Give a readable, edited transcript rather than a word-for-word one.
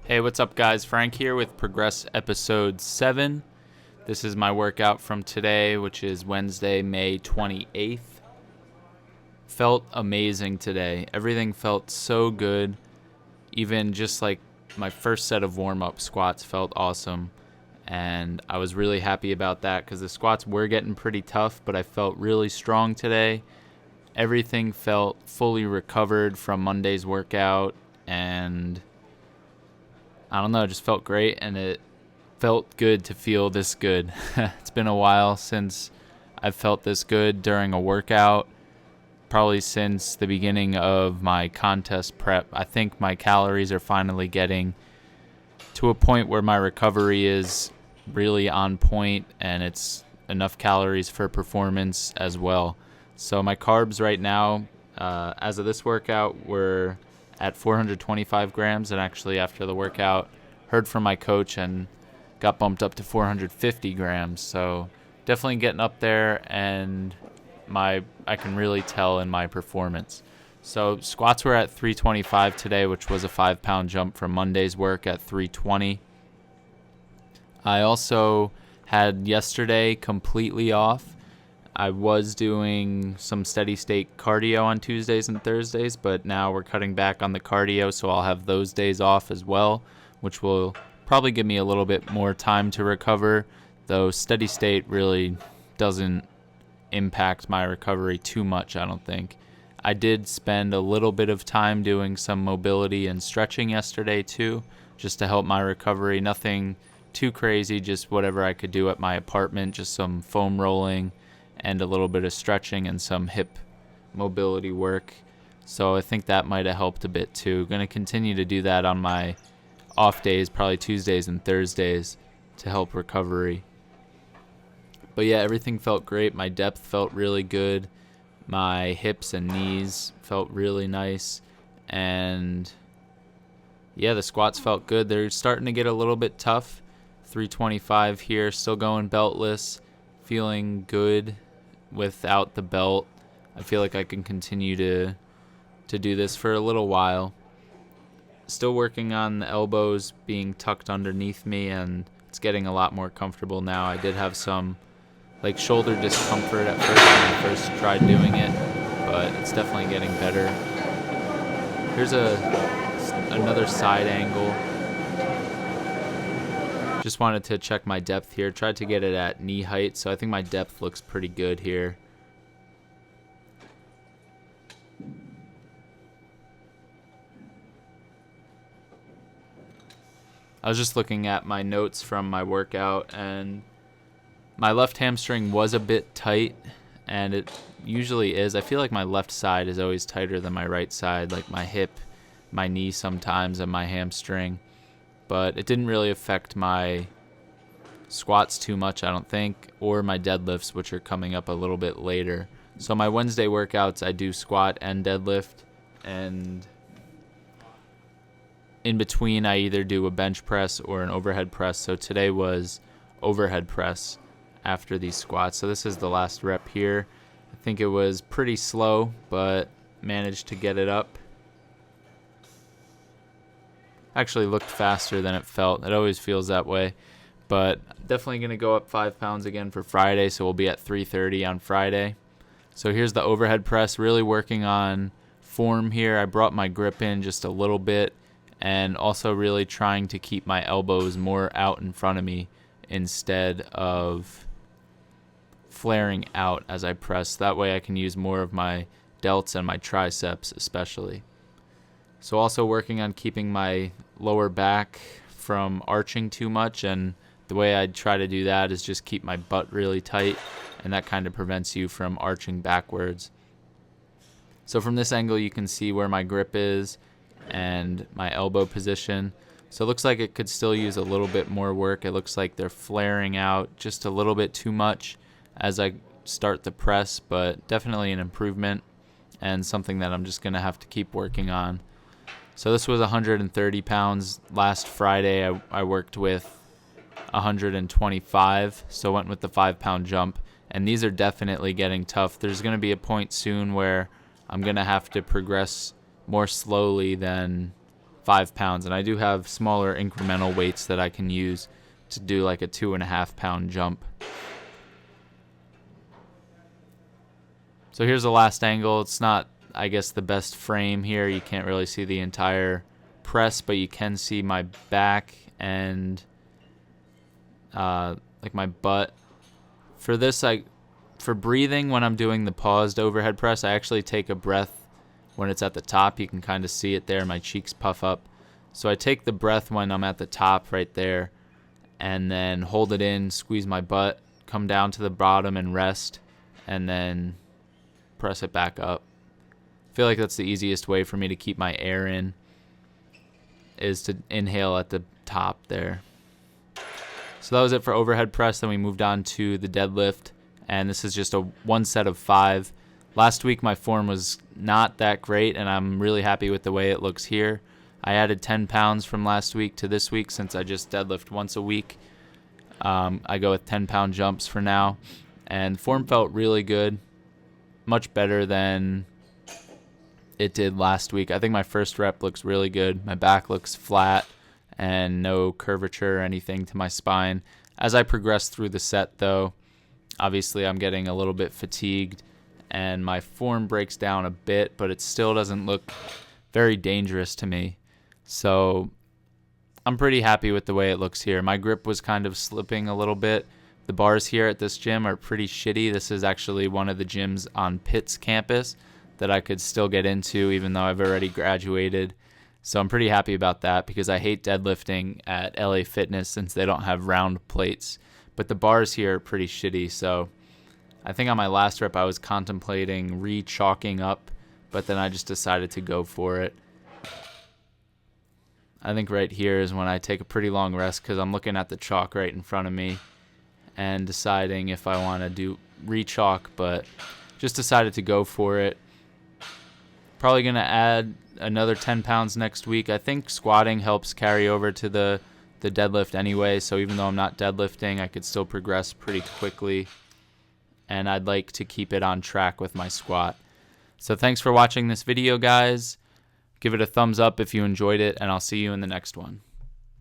Hey, what's up, guys? Frank here with Progress Episode 7. This is my workout from today, which is Wednesday, May 28th. Felt amazing today. Everything felt so good. Even just like my first set of warm-up squats felt awesome. And I was really happy about that because the squats were getting pretty tough, but I felt really strong today. Everything felt fully recovered from Monday's workout, and I don't know, it just felt great, and it felt good to feel this good. It's been a while since I've felt this good during a workout, probably since the beginning of my contest prep. I think my calories are finally getting to a point where my recovery is really on point, and it's enough calories for performance as well. So my carbs right now, as of this workout, were at 425 grams, and actually after the workout heard from my coach and got bumped up to 450 grams. So definitely getting up there, and I can really tell in my performance. So squats were at 325 today, which was a 5-pound jump from Monday's work at 320. I also had yesterday completely off. I was doing some steady state cardio on Tuesdays and Thursdays, but now we're cutting back on the cardio, so I'll have those days off as well, which will probably give me a little bit more time to recover, though steady state really doesn't impact my recovery too much, I don't think. I did spend a little bit of time doing some mobility and stretching yesterday too, just to help my recovery. Nothing too crazy, just whatever I could do at my apartment, just some foam rolling and a little bit of stretching and some hip mobility work. So I think that might have helped a bit too. Going to continue to do that on my off days, probably Tuesdays and Thursdays, to help recovery. But yeah, everything felt great. My depth felt really good. My hips and knees felt really nice. And yeah, the squats felt good. They're starting to get a little bit tough. 325 here, still going beltless, feeling good without the belt. I feel like I can continue to do this for a little while. Still working on the elbows being tucked underneath me, and it's getting a lot more comfortable now. I did have some shoulder discomfort at first when I first tried doing it, but it's definitely getting better. Here's another side angle. Just wanted to check my depth here. Tried to get it at knee height, so I think my depth looks pretty good here. I was just looking at my notes from my workout, and my left hamstring was a bit tight, and it usually is. I feel like my left side is always tighter than my right side, like my hip, my knee sometimes, and my hamstring. But it didn't really affect my squats too much, I don't think, or my deadlifts, which are coming up a little bit later. So my Wednesday workouts, I do squat and deadlift, and in between I either do a bench press or an overhead press. So today was overhead press after these squats. So this is the last rep here. I think it was pretty slow, but managed to get it up. Actually looked faster than it felt. It always feels that way. But definitely going to go up 5 pounds again for Friday, so we'll be at 330 on Friday. So here's the overhead press, really working on form here. I brought my grip in just a little bit, and also really trying to keep my elbows more out in front of me instead of flaring out as I press. That way I can use more of my delts and my triceps especially. So also working on keeping my lower back from arching too much, and the way I try to do that is just keep my butt really tight, and that kind of prevents you from arching backwards. So from this angle you can see where my grip is and my elbow position. So it looks like it could still use a little bit more work. It looks like they're flaring out just a little bit too much as I start the press, but definitely an improvement and something that I'm just going to have to keep working on. So this was 130 pounds. Last Friday I worked with 125, so went with the 5-pound jump. And these are definitely getting tough. There's going to be a point soon where I'm going to have to progress more slowly than 5 pounds, and I do have smaller incremental weights that I can use to do like a 2.5 pound jump. So here's the last angle. It's not, I guess, the best frame here. You can't really see the entire press, but you can see my back and like my butt. For this, for breathing, when I'm doing the paused overhead press, I actually take a breath when it's at the top. You can kind of see it there. My cheeks puff up. So I take the breath when I'm at the top right there, and then hold it in, squeeze my butt, come down to the bottom and rest, and then press it back up. I feel like that's the easiest way for me to keep my air in, is to inhale at the top there. So that was it for overhead press. Then we moved on to the deadlift, and this is just a 1 set of 5. Last week my form was not that great, and I'm really happy with the way it looks here. I added 10 pounds from last week to this week since I just deadlift once a week. I go with 10-pound jumps for now, and form felt really good, much better than it did last week. I think my first rep looks really good. My back looks flat and no curvature or anything to my spine. As I progress through the set, though, obviously I'm getting a little bit fatigued and my form breaks down a bit, but it still doesn't look very dangerous to me. So I'm pretty happy with the way it looks here. My grip was kind of slipping a little bit. The bars here at this gym are pretty shitty. This is actually one of the gyms on Pitt's campus that I could still get into even though I've already graduated. So I'm pretty happy about that because I hate deadlifting at LA Fitness since they don't have round plates. But the bars here are pretty shitty, so I think on my last rep I was contemplating re-chalking up, but then I just decided to go for it. I think right here is when I take a pretty long rest because I'm looking at the chalk right in front of me and deciding if I want to do re-chalk, but just decided to go for it. Probably going to add another 10 pounds next week. I think squatting helps carry over to the deadlift anyway, so even though I'm not deadlifting, I could still progress pretty quickly, and I'd like to keep it on track with my squat. So thanks for watching this video, guys. Give it a thumbs up if you enjoyed it, and I'll see you in the next one.